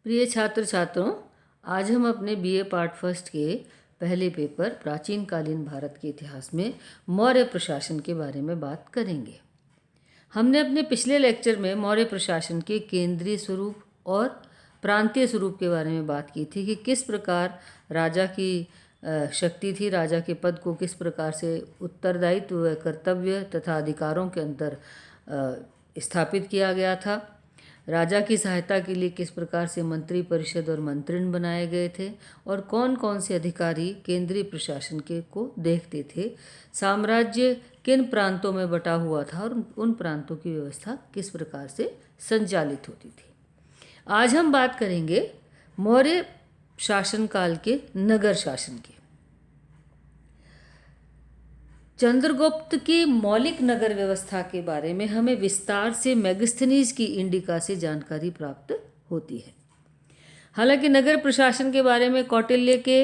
प्रिय छात्र छात्रों, आज हम अपने बीए पार्ट फर्स्ट के पहले पेपर प्राचीन कालीन भारत के इतिहास में मौर्य प्रशासन के बारे में बात करेंगे। हमने अपने पिछले लेक्चर में मौर्य प्रशासन के केंद्रीय स्वरूप और प्रांतीय स्वरूप के बारे में बात की थी कि किस प्रकार राजा की शक्ति थी, राजा के पद को किस प्रकार से उत्तरदायित्व व कर्तव्य तथा अधिकारों के अंदर स्थापित किया गया था। राजा की सहायता के लिए किस प्रकार से मंत्री परिषद और मंत्रिण बनाए गए थे और कौन कौन से अधिकारी केंद्रीय प्रशासन के को देखते थे। साम्राज्य किन प्रांतों में बटा हुआ था और उन प्रांतों की व्यवस्था किस प्रकार से संचालित होती थी। आज हम बात करेंगे मौर्य शासनकाल के नगर शासन की। चंद्रगुप्त की मौलिक नगर व्यवस्था के बारे में हमें विस्तार से मेगास्थनीज की इंडिका से जानकारी प्राप्त होती है। हालांकि नगर प्रशासन के बारे में कौटिल्य के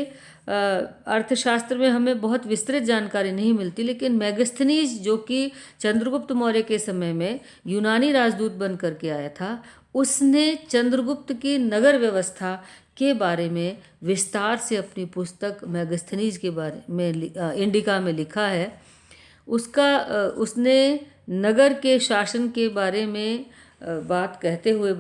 अर्थशास्त्र में हमें बहुत विस्तृत जानकारी नहीं मिलती, लेकिन मेगास्थनीज जो कि चंद्रगुप्त मौर्य के समय में यूनानी राजदूत बन करके आया था, उसने चंद्रगुप्त की नगर व्यवस्था के बारे में विस्तार से अपनी पुस्तक मेगास्थनीज के बारे में इंडिका में लिखा है। उसने नगर के शासन के बारे में बात कहते हुए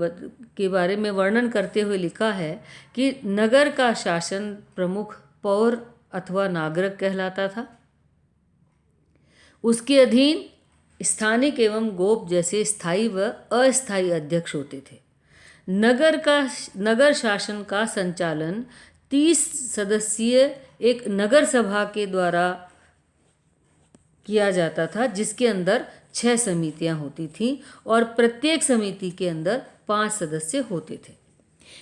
के बारे में वर्णन करते हुए लिखा है कि नगर का शासन प्रमुख पौर अथवा नागरिक कहलाता था। उसके अधीन स्थानिक एवं गोप जैसे स्थायी व अस्थायी अध्यक्ष होते थे। नगर शासन का संचालन 30 सदस्यीय एक नगर सभा के द्वारा किया जाता था, जिसके अंदर 6 समितियां होती थीं और प्रत्येक समिति के अंदर 5 सदस्य होते थे।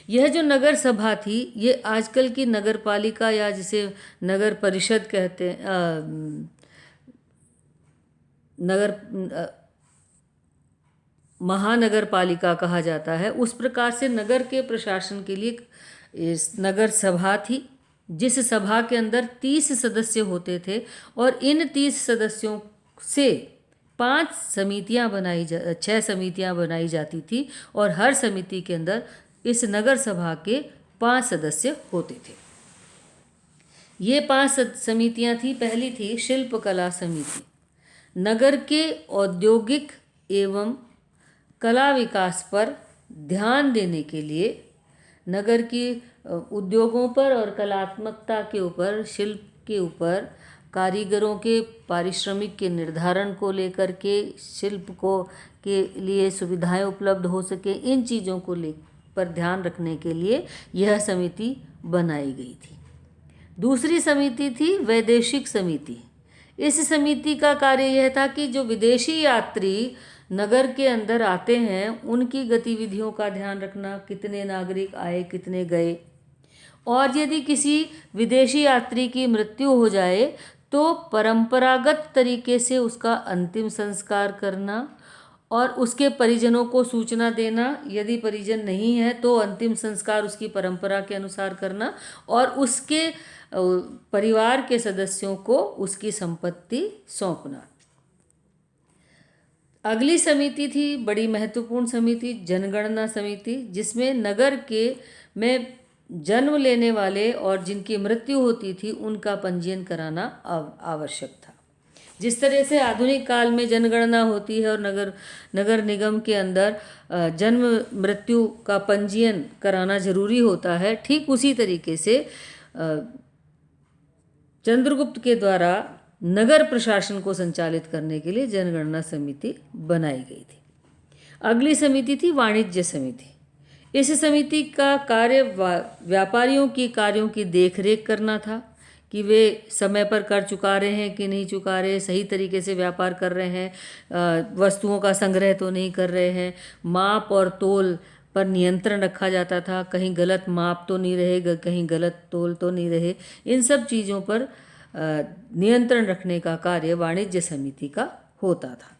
यह जो नगर सभा थी, ये आजकल की नगर पालिका या जिसे नगर परिषद कहते महानगर पालिका कहा जाता है, उस प्रकार से नगर के प्रशासन के लिए नगर सभा थी, जिस सभा के अंदर 30 सदस्य होते थे और इन 30 सदस्यों से 6 समितियां बनाई जाती थी और हर समिति के अंदर इस नगर सभा के 5 सदस्य होते थे। ये 5 समितियां थी। पहली थी शिल्पकला समिति। नगर के औद्योगिक एवं कला विकास पर ध्यान देने के लिए नगर की उद्योगों पर और कलात्मकता के ऊपर, शिल्प के ऊपर, कारीगरों के पारिश्रमिक के निर्धारण को लेकर के, शिल्प को के लिए सुविधाएं उपलब्ध हो सके, इन चीज़ों को पर ध्यान रखने के लिए यह समिति बनाई गई थी। दूसरी समिति थी वैदेशिक समिति। इस समिति का कार्य यह था कि जो विदेशी यात्री नगर के अंदर आते हैं, उनकी गतिविधियों का ध्यान रखना, कितने नागरिक आए, कितने गए, और यदि किसी विदेशी यात्री की मृत्यु हो जाए तो परंपरागत तरीके से उसका अंतिम संस्कार करना और उसके परिजनों को सूचना देना। यदि परिजन नहीं है तो अंतिम संस्कार उसकी परंपरा के अनुसार करना और उसके परिवार के सदस्यों को उसकी संपत्ति सौंपना। अगली समिति थी बड़ी महत्वपूर्ण समिति, जनगणना समिति, जिसमें नगर के में जन्म लेने वाले और जिनकी मृत्यु होती थी उनका पंजीयन कराना आवश्यक था। जिस तरह से आधुनिक काल में जनगणना होती है और नगर निगम के अंदर जन्म मृत्यु का पंजीयन कराना जरूरी होता है, ठीक उसी तरीके से चंद्रगुप्त के द्वारा नगर प्रशासन को संचालित करने के लिए जनगणना समिति बनाई गई थी। अगली समिति थी वाणिज्य समिति। इस समिति का कार्य व्यापारियों की कार्यों की देखरेख करना था कि वे समय पर कर चुका रहे हैं कि नहीं चुका रहे, सही तरीके से व्यापार कर रहे हैं, वस्तुओं का संग्रह तो नहीं कर रहे हैं, माप और तोल पर नियंत्रण रखा जाता था, कहीं गलत माप तो नहीं रहे, कहीं गलत तोल तो नहीं रहे। इन सब चीज़ों पर नियंत्रण रखने का कार्य वाणिज्य समिति का होता था।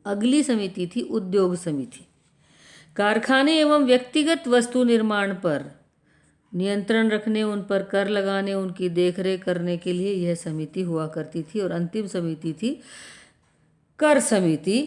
अगली समिति थी उद्योग समिति। कारखाने एवं व्यक्तिगत वस्तु निर्माण पर नियंत्रण रखने, उन पर कर लगाने, उनकी देखरेख करने के लिए यह समिति हुआ करती थी। और अंतिम समिति थी कर समिति,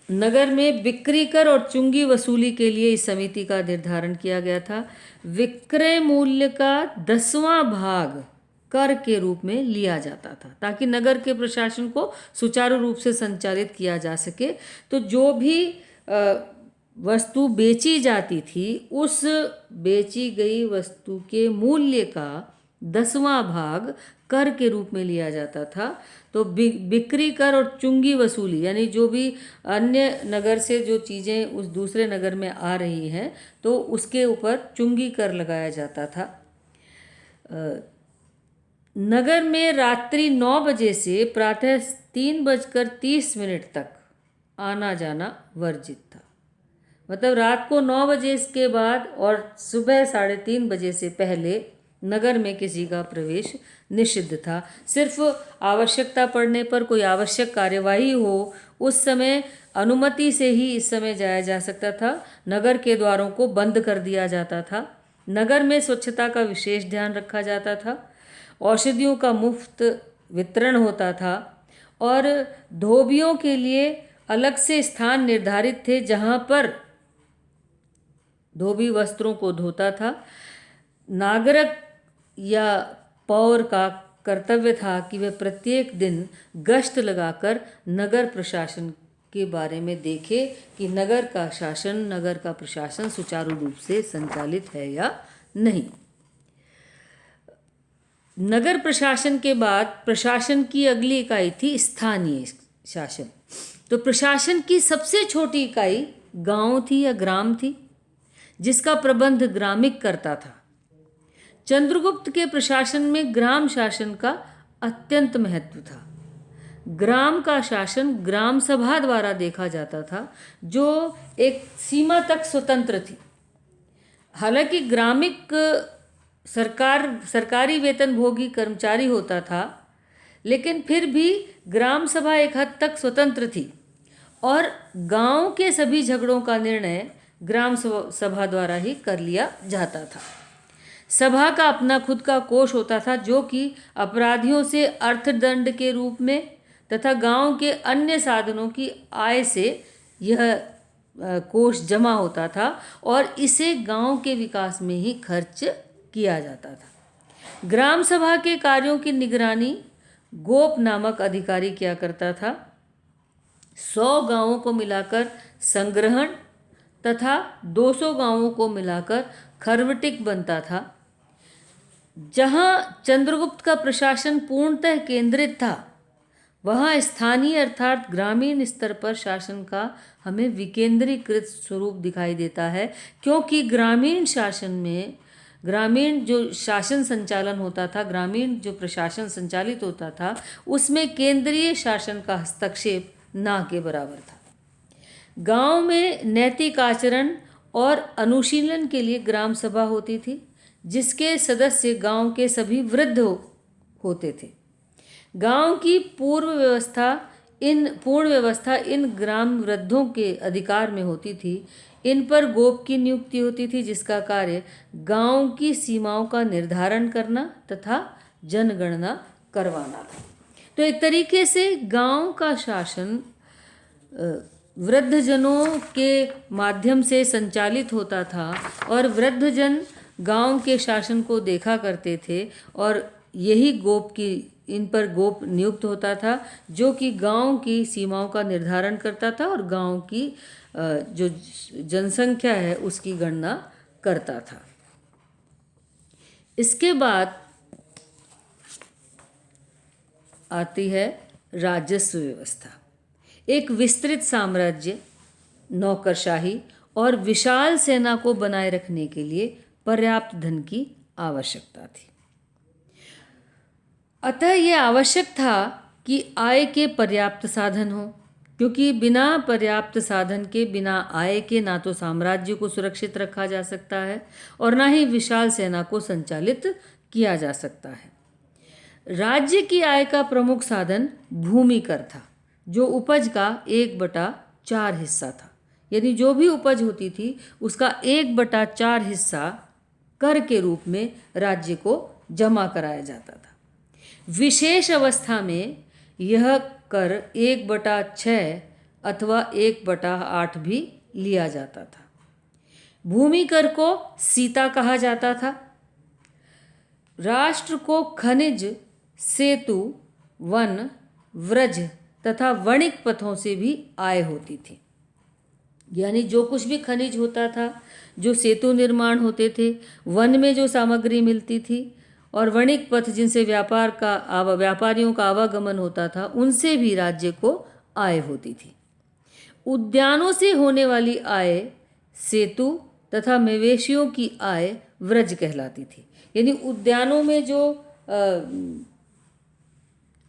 नगर में बिक्री कर और चुंगी वसूली के लिए इस समिति का निर्धारण किया गया था। विक्रय मूल्य का 10वां भाग कर के रूप में लिया जाता था ताकि नगर के प्रशासन को सुचारू रूप से संचालित किया जा सके। तो जो भी वस्तु बेची जाती थी उस बेची गई वस्तु के मूल्य का 10वां भाग कर के रूप में लिया जाता था। तो बिक्री कर और चुंगी वसूली यानी जो भी अन्य नगर से जो चीज़ें उस दूसरे नगर में आ रही हैं तो उसके ऊपर चुंगी कर लगाया जाता था। नगर में रात्रि 9 बजे से प्रातः 3:30 तक आना जाना वर्जित था। मतलब रात को 9 बजे के बाद और सुबह 3:30 बजे से पहले नगर में किसी का प्रवेश निषिद्ध था। सिर्फ आवश्यकता पड़ने पर कोई आवश्यक कार्यवाही हो उस समय अनुमति से ही इस समय जाया जा सकता था। नगर के द्वारों को बंद कर दिया जाता था। नगर में स्वच्छता का विशेष ध्यान रखा जाता था। औषधियों का मुफ्त वितरण होता था और धोबियों के लिए अलग से स्थान निर्धारित थे जहाँ पर धोबी वस्त्रों को धोता था। नागरिक या पौर का कर्तव्य था कि वे प्रत्येक दिन गश्त लगाकर नगर प्रशासन के बारे में देखे कि नगर का प्रशासन सुचारू रूप से संचालित है या नहीं। नगर प्रशासन के बाद प्रशासन की अगली इकाई थी स्थानीय शासन। तो प्रशासन की सबसे छोटी इकाई गांव थी या ग्राम थी जिसका प्रबंध ग्रामिक करता था। चंद्रगुप्त के प्रशासन में ग्राम शासन का अत्यंत महत्व था। ग्राम का शासन ग्राम सभा द्वारा देखा जाता था जो एक सीमा तक स्वतंत्र थी। हालांकि ग्रामिक सरकारी वेतनभोगी कर्मचारी होता था लेकिन फिर भी ग्राम सभा एक हद तक स्वतंत्र थी और गांव के सभी झगड़ों का निर्णय ग्राम सभा द्वारा ही कर लिया जाता था। सभा का अपना खुद का कोष होता था जो कि अपराधियों से अर्थदंड के रूप में तथा गांव के अन्य साधनों की आय से यह कोष जमा होता था और इसे गांव के विकास में ही खर्च किया जाता था। ग्राम सभा के कार्यों की निगरानी गोप नामक अधिकारी किया करता था। 100 गांवों को मिलाकर संग्रहण तथा 200 गांवों को मिलाकर खरवटिक बनता था। जहां चंद्रगुप्त का प्रशासन पूर्णतः केंद्रित था वहां स्थानीय अर्थात ग्रामीण स्तर पर शासन का हमें विकेंद्रीकृत स्वरूप दिखाई देता है, क्योंकि ग्रामीण शासन में ग्रामीण जो शासन संचालन होता था, ग्रामीण जो प्रशासन संचालित होता था उसमें केंद्रीय शासन का हस्तक्षेप ना के बराबर था। गांव में नैतिक आचरण और अनुशीलन के लिए ग्राम सभा होती थी जिसके सदस्य गांव के सभी वृद्ध होते थे। गांव की पूर्ण व्यवस्था इन ग्राम वृद्धों के अधिकार में होती थी। इन पर गोप की नियुक्ति होती थी जिसका कार्य गांव की सीमाओं का निर्धारण करना तथा जनगणना करवाना था। तो एक तरीके से गांव का शासन वृद्धजनों के माध्यम से संचालित होता था और वृद्धजन गांव के शासन को देखा करते थे और यही इन पर गोप नियुक्त होता था जो कि गांव की सीमाओं का निर्धारण करता था और गांव की जो जनसंख्या है उसकी गणना करता था। इसके बाद आती है राजस्व व्यवस्था। एक विस्तृत साम्राज्य, नौकरशाही और विशाल सेना को बनाए रखने के लिए पर्याप्त धन की आवश्यकता थी। अतः यह आवश्यक था कि आय के पर्याप्त साधन हो, क्योंकि बिना पर्याप्त साधन के, बिना आय के ना तो साम्राज्य को सुरक्षित रखा जा सकता है और ना ही विशाल सेना को संचालित किया जा सकता है। राज्य की आय का प्रमुख साधन भूमि कर था जो उपज का 1/4 हिस्सा था। यानी जो भी उपज होती थी उसका 1/4 हिस्सा कर के रूप में राज्य को जमा कराया जाता था। विशेष अवस्था में यह कर 1/6 अथवा 1/8 भी लिया जाता था। भूमि कर को सीता कहा जाता था। राष्ट्र को खनिज, सेतु, वन, व्रज तथा वणिक पथों से भी आय होती थी। यानी जो कुछ भी खनिज होता था, जो सेतु निर्माण होते थे, वन में जो सामग्री मिलती थी और वणिक पथ जिनसे व्यापारियों का आवागमन होता था, उनसे भी राज्य को आय होती थी। उद्यानों से होने वाली आय सेतु तथा मवेशियों की आय व्रज कहलाती थी। यानी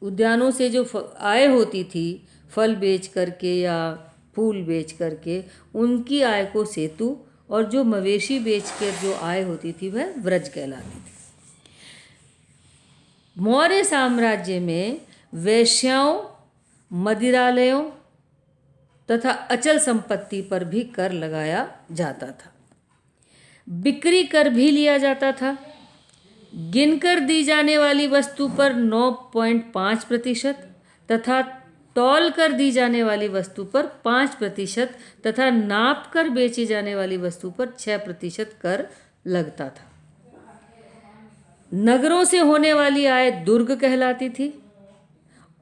उद्यानों से जो आय होती थी, फल बेच करके या फूल बेच करके, उनकी आय को सेतु, और जो मवेशी बेच कर जो आय होती थी वह व्रज कहलाती थी। मौर्य साम्राज्य में वेश्याओं, मदिरालयों तथा अचल संपत्ति पर भी कर लगाया जाता था। बिक्री कर भी लिया जाता था। गिनकर दी जाने वाली वस्तु पर 9.5% तथा तौल कर दी जाने वाली वस्तु पर 5% तथा नाप कर बेची जाने वाली वस्तु पर 6% कर लगता था। नगरों से होने वाली आय दुर्ग कहलाती थी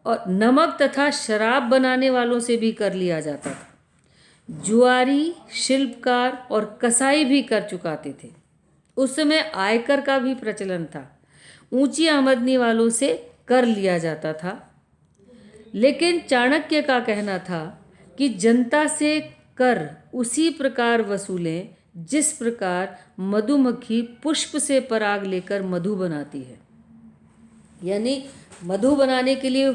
और नमक तथा शराब बनाने वालों से भी कर लिया जाता था। जुआरी, शिल्पकार और कसाई भी कर चुकाते थे। उस समय आयकर का भी प्रचलन था। ऊंची आमदनी वालों से कर लिया जाता था। लेकिन चाणक्य का कहना था कि जनता से कर उसी प्रकार वसूलें जिस प्रकार मधुमक्खी पुष्प से पराग लेकर मधु बनाती है। यानी मधु बनाने के लिए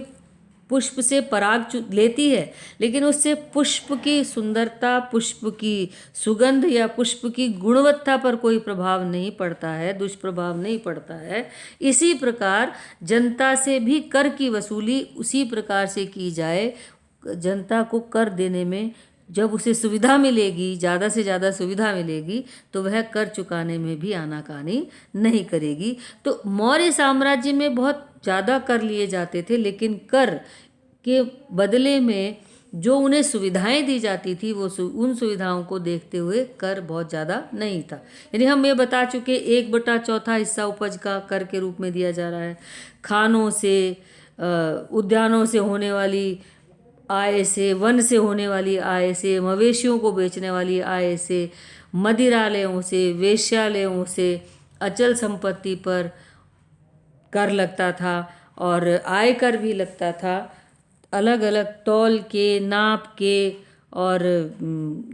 पुष्प से पराग लेती है, लेकिन उससे पुष्प की सुंदरता, पुष्प की सुगंध या पुष्प की गुणवत्ता पर कोई प्रभाव नहीं पड़ता है, दुष्प्रभाव नहीं पड़ता है। इसी प्रकार जनता से भी कर की वसूली उसी प्रकार से की जाए। जनता को कर देने में जब उसे सुविधा मिलेगी, ज़्यादा से ज़्यादा सुविधा मिलेगी, तो वह कर चुकाने में भी आनाकानी नहीं करेगी। तो मौर्य साम्राज्य में बहुत ज़्यादा कर लिए जाते थे, लेकिन कर के बदले में जो उन्हें सुविधाएं दी जाती थी, वो उन सुविधाओं को देखते हुए कर बहुत ज़्यादा नहीं था। यानी हम ये बता चुके 1/4 हिस्सा उपज का कर के रूप में दिया जा रहा है। खानों से, उद्यानों से होने वाली आय से, वन से होने वाली आय से, मवेशियों को बेचने वाली आय से, मदिरालयों से, वेश्यालयों से, अचल संपत्ति पर कर लगता था और आयकर भी लगता था। अलग अलग तौल के, नाप के और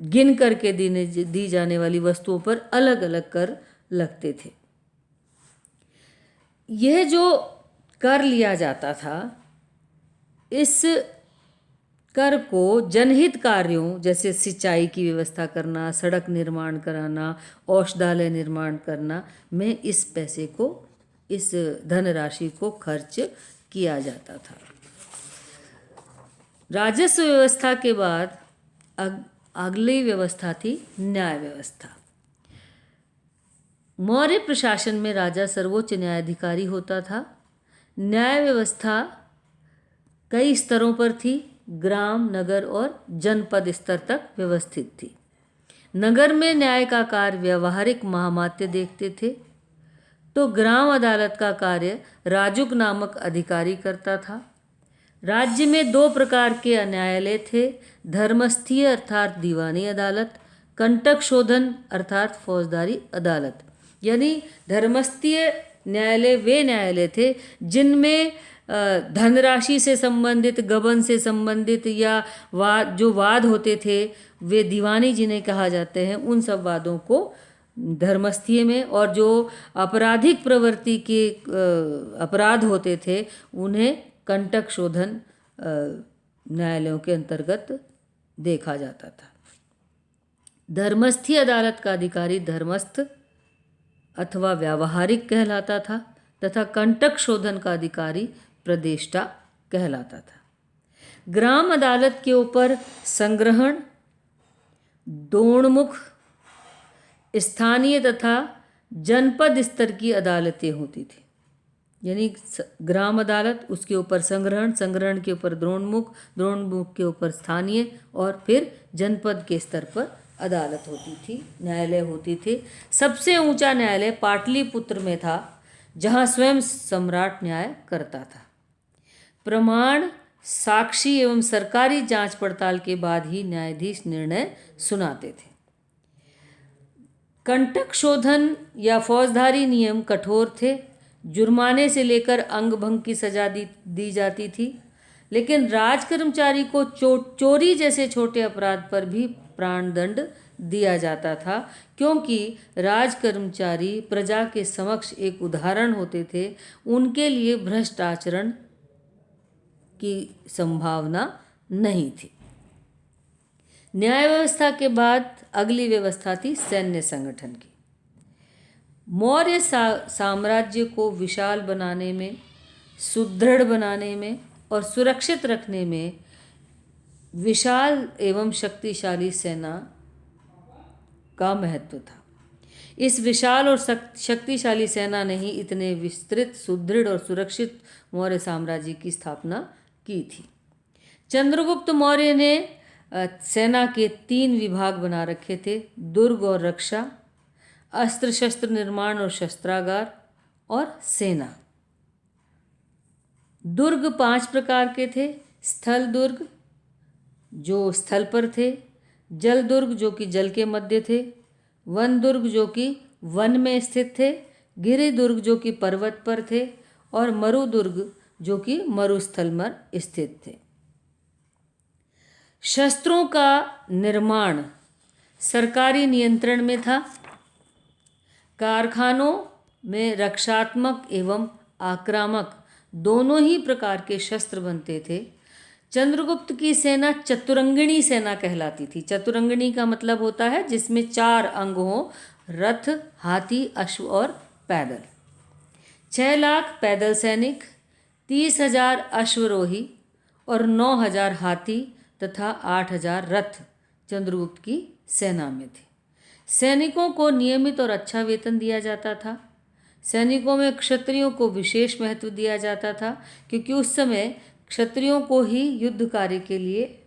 गिन करके दी जाने वाली वस्तुओं पर अलग अलग कर लगते थे। यह जो कर लिया जाता था, इस कर को जनहित कार्यों जैसे सिंचाई की व्यवस्था करना, सड़क निर्माण कराना, औषधालय निर्माण करना में इस पैसे को, इस धनराशि को खर्च किया जाता था। राजस्व व्यवस्था के बाद अगली व्यवस्था थी न्याय व्यवस्था। मौर्य प्रशासन में राजा सर्वोच्च न्यायाधिकारी होता था। न्याय व्यवस्था कई स्तरों पर थी। ग्राम, नगर और जनपद स्तर तक व्यवस्थित थी। नगर में न्याय का कार्य व्यवहारिक महामात्य देखते थे, तो ग्राम अदालत का कार्य राजुक नामक अधिकारी करता था। राज्य में 2 प्रकार के न्यायालय थे, धर्मस्थीय अर्थात दीवानी अदालत, कंटक शोधन अर्थात फौजदारी अदालत। यानी धर्मस्थीय न्यायालय वे न्यायालय थे जिनमें धनराशि से संबंधित, गबन से संबंधित या जो वाद होते थे, वे दीवानी जिन्हें कहा जाते हैं, उन सब वादों को धर्मस्थीय में, और जो आपराधिक प्रवृत्ति के अपराध होते थे उन्हें कंटक शोधन न्यायालयों के अंतर्गत देखा जाता था। धर्मस्थीय अदालत का अधिकारी धर्मस्थ अथवा व्यावहारिक कहलाता था तथा कंटक शोधन का अधिकारी प्रदेष्टा कहलाता था। ग्राम अदालत के ऊपर संग्रहण, दोणमुख, स्थानीय तथा जनपद स्तर की अदालतें होती थी। यानी ग्राम अदालत, उसके ऊपर संग्रहण, संग्रहण के ऊपर द्रोणमुख, द्रोणमुख के ऊपर स्थानीय, और फिर जनपद के स्तर पर अदालत होती थी, न्यायालय होती थे। सबसे ऊंचा न्यायालय पाटलिपुत्र में था, जहां स्वयं सम्राट न्याय करता था। प्रमाण, साक्षी एवं सरकारी जांच पड़ताल के बाद ही न्यायाधीश निर्णय सुनाते थे। कंटक शोधन या फौजदारी नियम कठोर थे। जुर्माने से लेकर अंग भंग की सजा दी जाती थी। लेकिन राज कर्मचारी को चोरी जैसे छोटे अपराध पर भी प्राणदंड दिया जाता था, क्योंकि राज कर्मचारी प्रजा के समक्ष एक उदाहरण होते थे। उनके लिए भ्रष्ट आचरण की संभावना नहीं थी। न्याय व्यवस्था के बाद अगली व्यवस्था थी सैन्य संगठन की। मौर्य साम्राज्य को विशाल बनाने में, सुदृढ़ बनाने में और सुरक्षित रखने में विशाल एवं शक्तिशाली सेना का महत्व था। इस विशाल और शक्तिशाली सेना ने ही इतने विस्तृत, सुदृढ़ और सुरक्षित मौर्य साम्राज्य की स्थापना की थी। चंद्रगुप्त मौर्य ने सेना के 3 विभाग बना रखे थे: दुर्ग और रक्षा, अस्त्र शस्त्र निर्माण और शस्त्रागार, और सेना। दुर्ग 5 प्रकार के थे: स्थल दुर्ग जो स्थल पर थे, जल दुर्ग जो कि जल के मध्य थे, वन दुर्ग जो कि वन में स्थित थे, गिरि दुर्ग जो कि पर्वत पर थे, और मरु दुर्ग जो कि मरुस्थल पर स्थित थे। शस्त्रों का निर्माण सरकारी नियंत्रण में था। कारखानों में रक्षात्मक एवं आक्रामक दोनों ही प्रकार के शस्त्र बनते थे। चंद्रगुप्त की सेना चतुरंगिणी सेना कहलाती थी। चतुरंगिणी का मतलब होता है जिसमें 4 अंग हों: रथ, हाथी, अश्व और पैदल। 6 लाख पैदल सैनिक, 30,000 अश्वरोही और 9,000 हाथी तथा 8,000 रथ चंद्रगुप्त की सेना में थे। सैनिकों को नियमित और अच्छा वेतन दिया जाता था। सैनिकों में क्षत्रियों को विशेष महत्व दिया जाता था, क्योंकि उस समय क्षत्रियों को ही युद्ध कार्य के लिए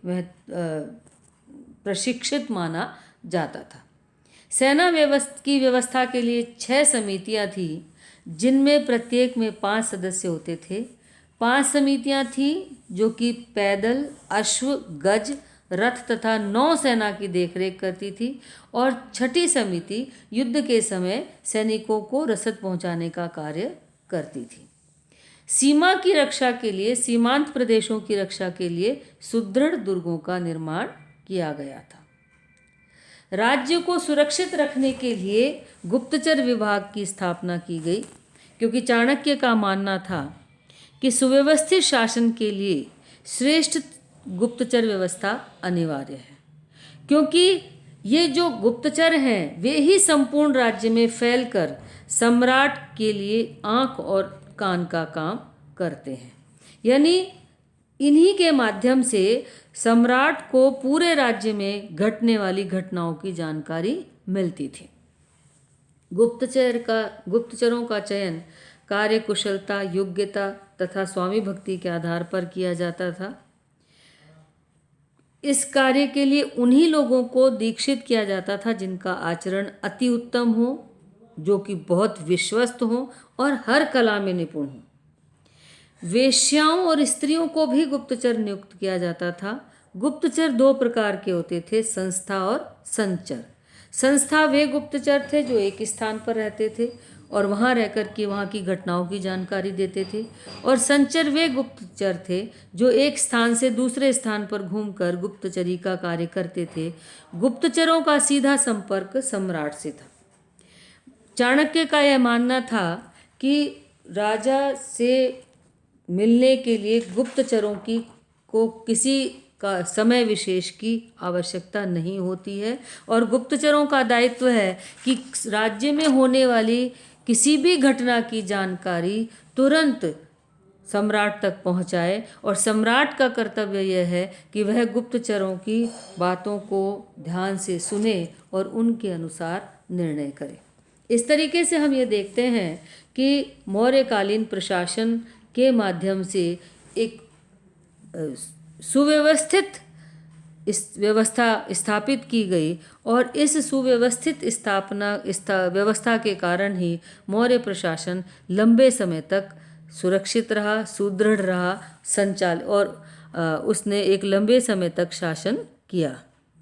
प्रशिक्षित माना जाता था। सेना की व्यवस्था के लिए 6 समितियां थीं, जिनमें प्रत्येक में 5 सदस्य होते थे। 5 समितियां थीं जो कि पैदल, अश्व, गज, रथ तथा नौसेना की देखरेख करती थी, और 6ठी समिति युद्ध के समय सैनिकों को रसद पहुंचाने का कार्य करती थी। सीमा की रक्षा के लिए, सीमांत प्रदेशों की रक्षा के लिए सुदृढ़ दुर्गों का निर्माण किया गया था। राज्य को सुरक्षित रखने के लिए गुप्तचर विभाग की स्थापना की गई, क्योंकि चाणक्य का मानना था कि सुव्यवस्थित शासन के लिए श्रेष्ठ गुप्तचर व्यवस्था अनिवार्य है, क्योंकि ये जो गुप्तचर हैं वे ही संपूर्ण राज्य में फैलकर सम्राट के लिए आँख और कान का काम करते हैं। यानी इन्हीं के माध्यम से सम्राट को पूरे राज्य में घटने वाली घटनाओं की जानकारी मिलती थी। गुप्तचरों का चयन कार्यकुशलता, योग्यता तथा स्वामी भक्ति के आधार पर किया जाता था। इस कार्य के लिए उन्हीं लोगों को दीक्षित किया जाता था जिनका आचरण अति उत्तम हो, जो कि बहुत विश्वस्त हो और हर कला में निपुण हो। वेश्याओं और स्त्रियों को भी गुप्तचर नियुक्त किया जाता था। गुप्तचर 2 प्रकार के होते थे: संस्था और संचर। संस्था वे गुप्तचर थे जो एक स्थान पर रहते थे और वहाँ रहकर के वहाँ की घटनाओं की जानकारी देते थे, और संचर वे गुप्तचर थे जो एक स्थान से दूसरे स्थान पर घूमकर गुप्तचरी का कार्य करते थे। गुप्तचरों का सीधा संपर्क सम्राट से था। चाणक्य का यह मानना था कि राजा से मिलने के लिए गुप्तचरों को किसी का समय विशेष की आवश्यकता नहीं होती है, और गुप्तचरों का दायित्व है कि राज्य में होने वाली किसी भी घटना की जानकारी तुरंत सम्राट तक पहुंचाए, और सम्राट का कर्तव्य यह है कि वह गुप्तचरों की बातों को ध्यान से सुने और उनके अनुसार निर्णय करे। इस तरीके से हम ये देखते हैं कि मौर्यकालीन प्रशासन के माध्यम से एक सुव्यवस्थित इस व्यवस्था स्थापित की गई और इस सुव्यवस्थित व्यवस्था के कारण ही मौर्य प्रशासन लंबे समय तक सुरक्षित रहा, सुदृढ़ रहा, और उसने एक लंबे समय तक शासन किया।